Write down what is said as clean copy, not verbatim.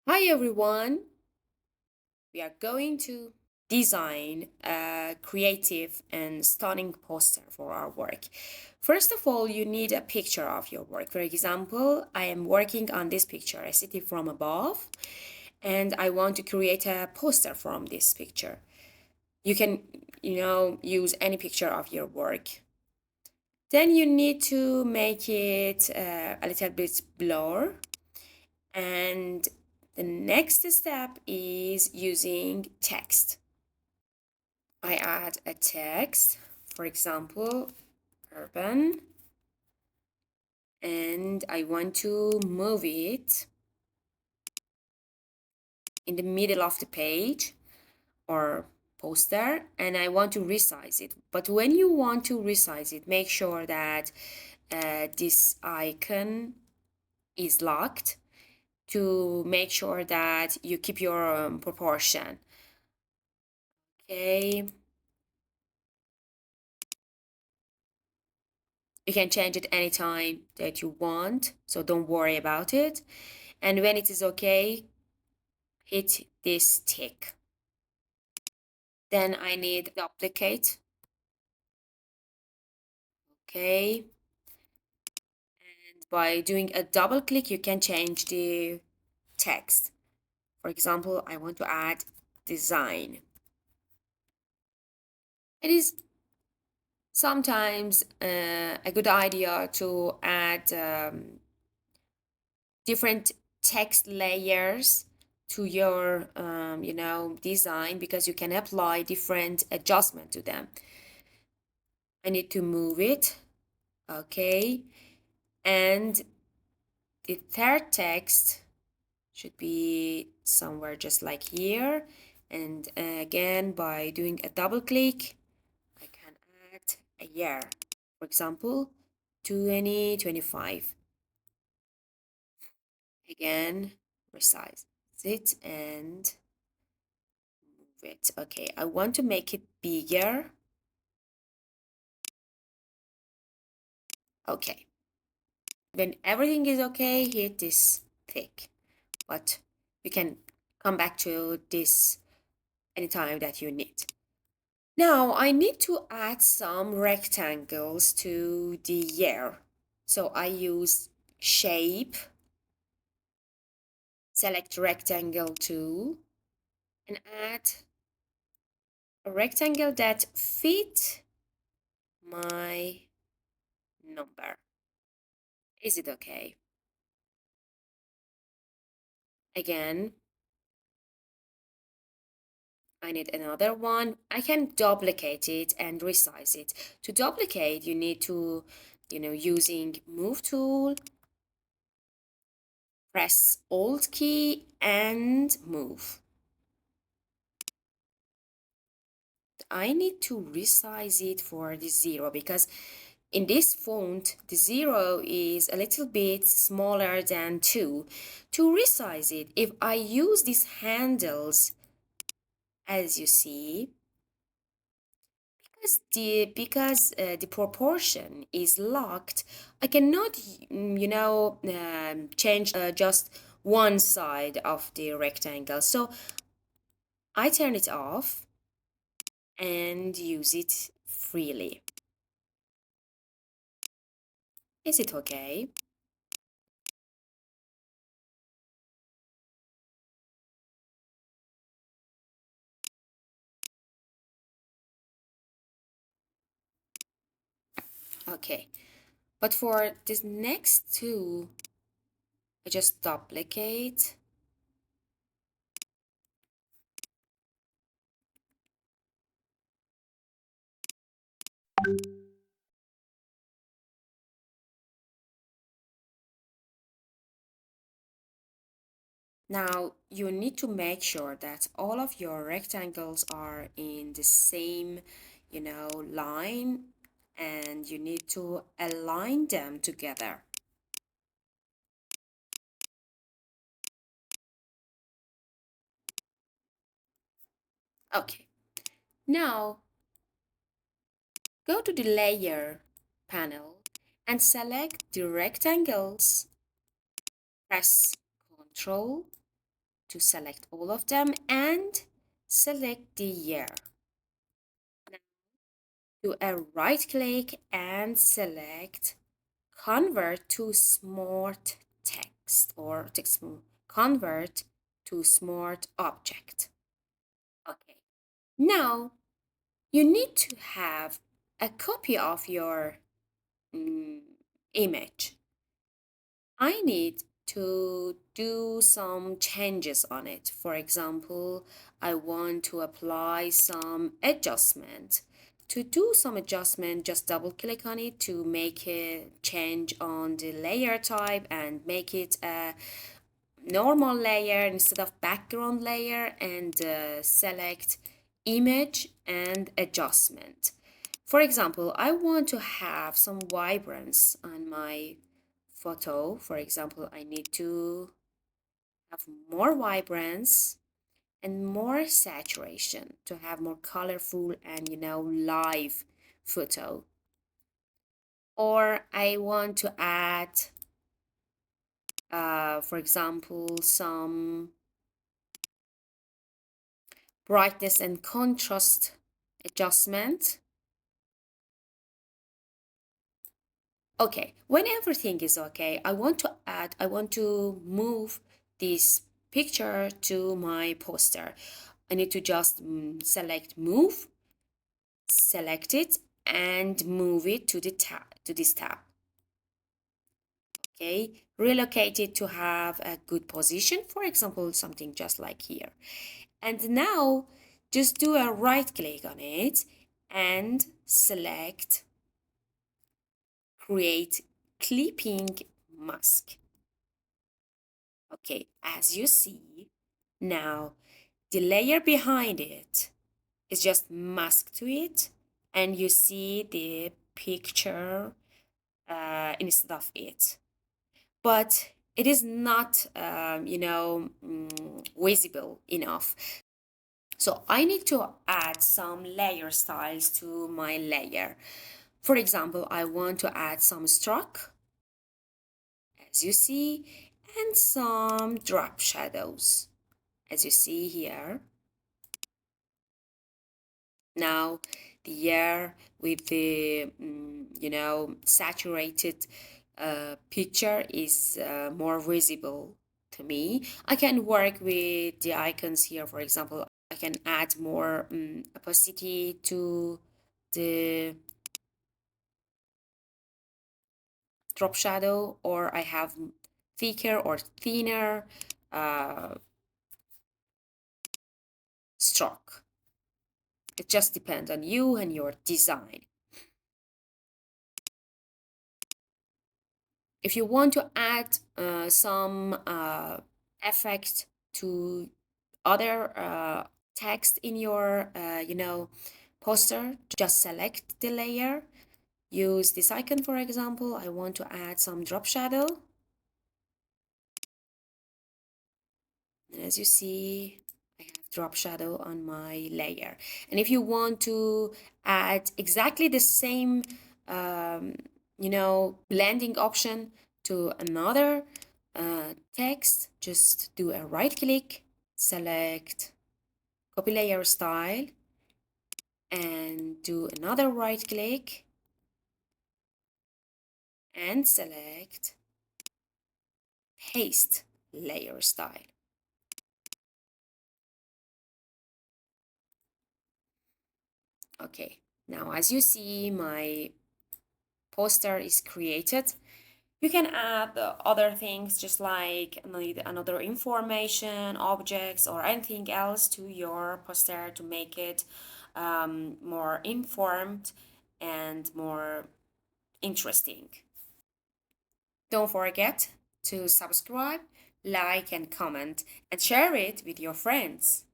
Hi everyone, we are going to design a creative and stunning poster for our work. First of all, you need a picture of your work. For example, I am working on this picture. I see it from above and I want to create a poster from this picture. You can, use any picture of your work. Then you need to make it a little bit blur. And the next step is using text. I add a text, for example, urban, and I want to move it in the middle of the page or poster, and I want to resize it. But when you want to resize it, make sure that this icon is locked to make sure that you keep your proportion. Okay. You can change it anytime that you want, so don't worry about it. And when it is okay, hit this tick. Then I need duplicate. Okay. And by doing a double click, you can change the text. For example, I want to add design. It is sometimes a good idea to add different text layers to your design because you can apply different adjustment to them. I need to move it. Okay. And the third text should be somewhere just like here. And again, by doing a double click, I can add a year. For example, 2025. Again, resize it and move it. Okay, I want to make it bigger. Okay. When everything is okay, hit this tick. But you can come back to this anytime that you need. Now I need to add some rectangles to the year. So I use shape, select rectangle tool, and add a rectangle that fit my number. Is it okay? Again, I need another one. I can duplicate it and resize it. To duplicate, you need to, using move tool, press Alt key and move. I need to resize it for the 0 because in this font, the 0 is a little bit smaller than 2. To resize it, if I use these handles, as you see, because the proportion is locked, I cannot change just one side of the rectangle. So I turn it off and use it freely. Is it okay? Okay, but for this next two, I just duplicate. Now you need to make sure that all of your rectangles are in the same, line, and you need to align them together. Okay, now go to the layer panel and select the rectangles. Press Ctrl to select all of them and select the year. Do a right click and select convert to smart text or text convert to smart object. Okay. Now you need to have a copy of your image. I need to do some changes on it. For example, I want to apply some adjustment. To do some adjustment, just double click on it to make a change on the layer type and make it a normal layer instead of background layer, and select image and adjustment. For example, I want to have some vibrance on my photo. For example, I need to have more vibrance and more saturation to have more colorful and live photo. Or I want to add for example, some brightness and contrast adjustment. Okay, when everything is okay, I want to move this picture to my poster. I need to just select move, select it, and move it to this tab. Okay, relocate it to have a good position, for example, something just like here. And now just do a right click on it and select create clipping mask. Okay, as you see, now the layer behind it is just masked to it, and you see the picture instead of it. But it is not, visible enough. So I need to add some layer styles to my layer. For example, I want to add some stroke, as you see, and some drop shadows, as you see here. Now the air with the saturated picture is more visible to me. I can work with the icons here. For example, I can add more opacity to the drop shadow, or I have thicker or thinner stroke. It just depends on you and your design. If you want to add some effect to other text in your poster, just select the layer, use this icon. For example, I want to add some drop shadow, and as you see, I have drop shadow on my layer. And if you want to add exactly the same blending option to another text, just do a right click, select copy layer style, and do another right click and select paste layer style. Okay, now as you see, my poster is created. You can add other things, just like another information, objects, or anything else to your poster to make it more informed and more interesting. Don't forget to subscribe, like, and comment, and share it with your friends.